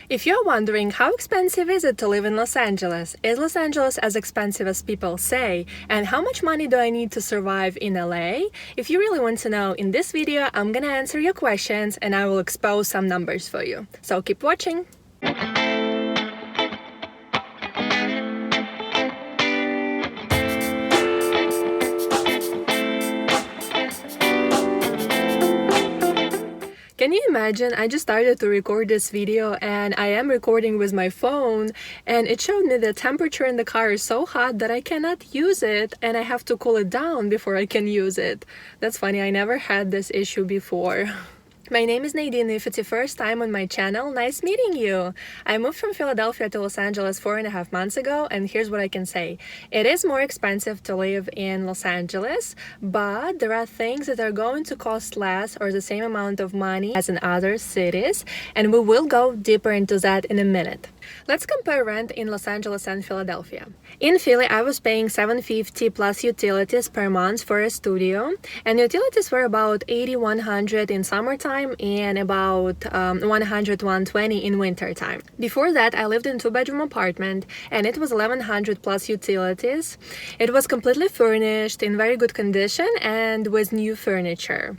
If you're wondering how expensive is it to live in Los Angeles, is Los Angeles as expensive as people say, and how much money do I need to survive in LA? If you really want to know, in this video I'm gonna answer your questions and I will expose some numbers for you. So keep watching! Can you imagine? I just started to record this video and I am recording with my phone and it showed me the temperature in the car is so hot that I cannot use it and I have to cool it down before I can use it. That's funny, I never had this issue before. My name is Nadine. If it's your first time on my channel, nice meeting you! I moved from Philadelphia to Los Angeles 4.5 months ago, and here's what I can say. It is more expensive to live in Los Angeles, but there are things that are going to cost less or the same amount of money as in other cities, and we will go deeper into that in a minute. Let's compare rent in Los Angeles and Philadelphia. In Philly, I was paying $750 plus utilities per month for a studio, and utilities were about $80-$100 in summertime and about $100-$120 in winter time. Before that, I lived in a 2-bedroom apartment and it was $1,100 plus utilities. It was completely furnished, in very good condition, and with new furniture.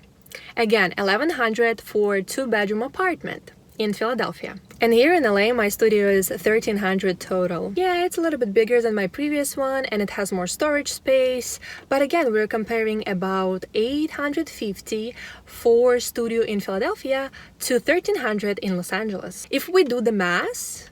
Again, $1,100 for a 2-bedroom apartment in Philadelphia. And here in LA, my studio is $1,300 total. Yeah, it's a little bit bigger than my previous one and it has more storage space. But again, we're comparing about $850 for studio in Philadelphia to $1,300 in Los Angeles. If we do the math,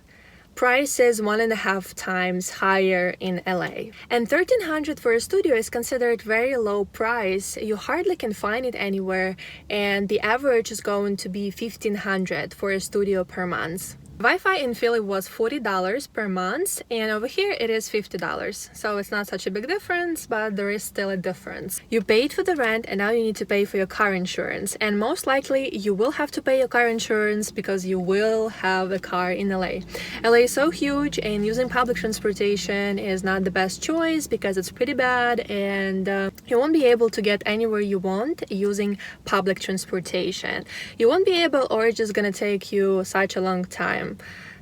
price is 1.5 times higher in LA. And $1,300 for a studio is considered very low price. You hardly can find it anywhere, and the average is going to be $1,500 for a studio per month. Wi-Fi in Philly was $40 per month, and over here it is $50. So it's not such a big difference, but there is still a difference. You paid for the rent and now you need to pay for your car insurance. And most likely you will have to pay your car insurance because you will have a car in LA. LA is so huge and using public transportation is not the best choice because it's pretty bad and you won't be able to get anywhere you want using public transportation. You won't be able, or it's just gonna take you such a long time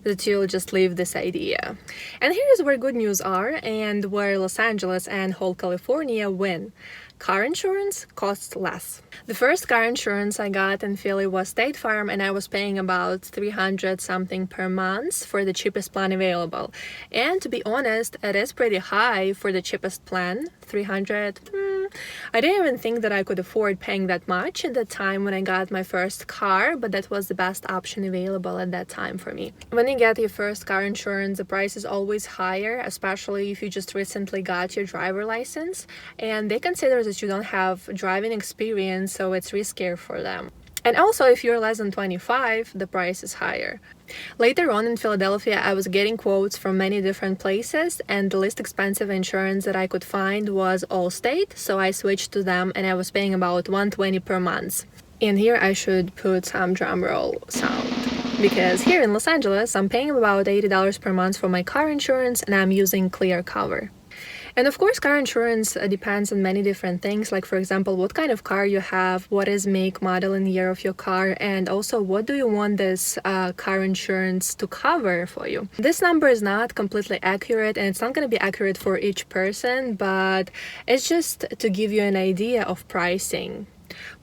that you'll just leave this idea. And here's where good news are and where Los Angeles and whole California win. Car insurance costs less. The first car insurance I got in Philly was State Farm and I was paying about $300 something per month for the cheapest plan available. And to be honest, it is pretty high for the cheapest plan, $300. I didn't even think that I could afford paying that much at the time when I got my first car, but that was the best option available at that time for me. When you get your first car insurance, the price is always higher, especially if you just recently got your driver license, and they consider that you don't have driving experience, so it's riskier for them. And also, if you're less than 25, the price is higher. Later on in Philadelphia, I was getting quotes from many different places, and the least expensive insurance that I could find was Allstate, so I switched to them and I was paying about $120 per month. And here I should put some drum roll sound, because here in Los Angeles, I'm paying about $80 per month for my car insurance and I'm using Clear Cover. And of course, car insurance depends on many different things, like for example, what kind of car you have, what is make, model, and year of your car, and also what do you want this car insurance to cover for you. This number is not completely accurate and it's not going to be accurate for each person, but it's just to give you an idea of pricing.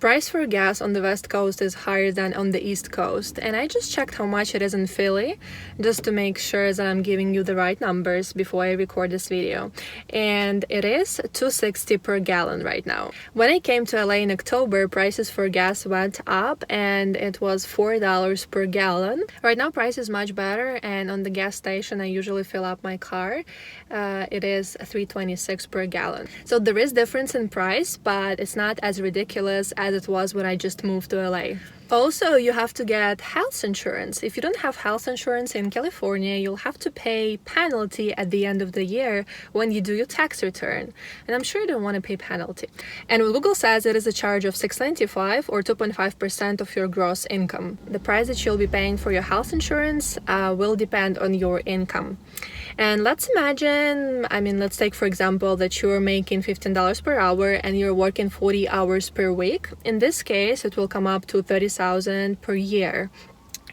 Price for gas on the West Coast is higher than on the East Coast, and I just checked how much it is in Philly just to make sure that I'm giving you the right numbers before I record this video, and it is $2.60 per gallon right now. When I came to LA in October, prices for gas went up and it was $4 per gallon. Right now price is much better, and on the gas station I usually fill up my car, it is $3.26 per gallon. So there is difference in price, but it's not as ridiculous as it was when I just moved to LA. Also, you have to get health insurance. If you don't have health insurance in California, you'll have to pay penalty at the end of the year when you do your tax return. And I'm sure you don't want to pay penalty. And Google says it is a charge of $6.95 or 2.5% of your gross income. The price that you'll be paying for your health insurance will depend on your income. And let's imagine, let's take for example that you're making $15 per hour and you're working 40 hours per week. In this case, it will come up to $30,000 per year.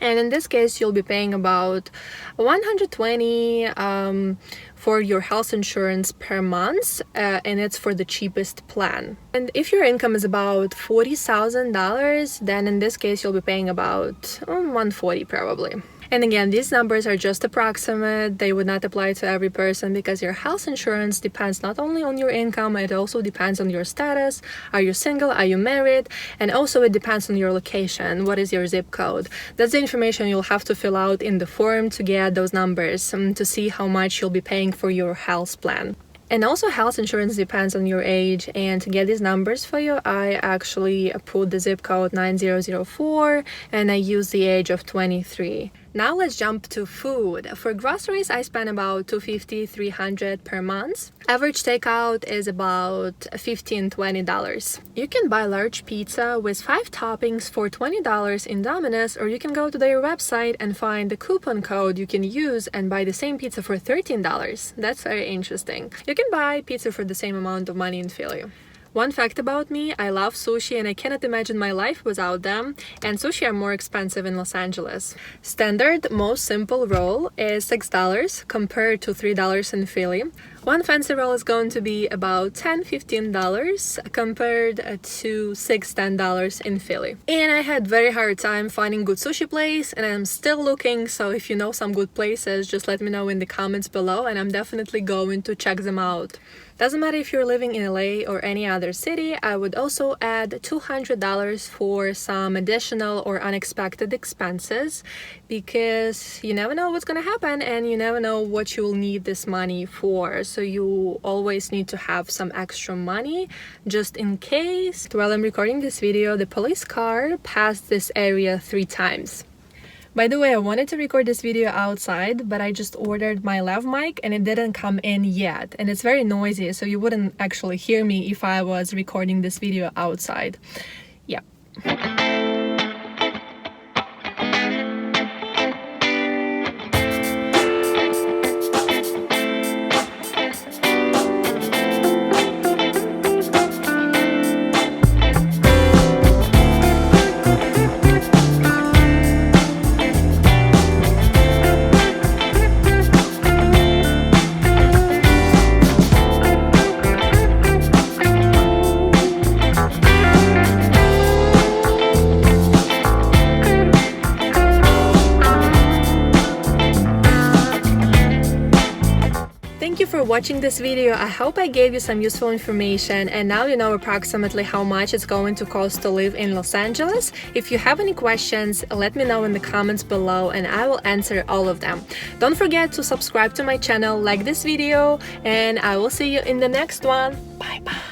And in this case, you'll be paying about $120 for your health insurance per month, and it's for the cheapest plan. And if your income is about $40,000, then in this case, you'll be paying about $140 probably. And again, these numbers are just approximate. They would not apply to every person because your health insurance depends not only on your income, it also depends on your status. Are you single? Are you married? And also it depends on your location. What is your zip code? That's the information you'll have to fill out in the form to get those numbers to see how much you'll be paying for your health plan. And also health insurance depends on your age, and to get these numbers for you, I actually put the zip code 9004 and I use the age of 23. Now let's jump to food. For groceries, I spend about $250-300 per month. Average takeout is about $15-20. You can buy large pizza with 5 toppings for $20 in Domino's, or you can go to their website and find the coupon code you can use and buy the same pizza for $13. That's very interesting. You can buy pizza for the same amount of money in Philly. One fact about me, I love sushi and I cannot imagine my life without them, and sushi are more expensive in Los Angeles. Standard most simple roll is $6 compared to $3 in Philly. One fancy roll is going to be about $10-15 compared to $6-10 in Philly. And I had very hard time finding good sushi place, and I'm still looking, so if you know some good places, just let me know in the comments below and I'm definitely going to check them out. Doesn't matter if you're living in LA or any other city, I would also add $200 for some additional or unexpected expenses, because you never know what's gonna happen and you never know what you will need this money for. So you always need to have some extra money just in case. While I'm recording this video, the police car passed this area 3 times. By the way, I wanted to record this video outside, but I just ordered my lav mic and it didn't come in yet. And it's very noisy, so you wouldn't actually hear me if I was recording this video outside. Yeah. Thank you for watching this video. I hope I gave you some useful information, and now you know approximately how much it's going to cost to live in Los Angeles. If you have any questions, let me know in the comments below and I will answer all of them. Don't forget to subscribe to my channel, like this video, and I will see you in the next one. Bye bye.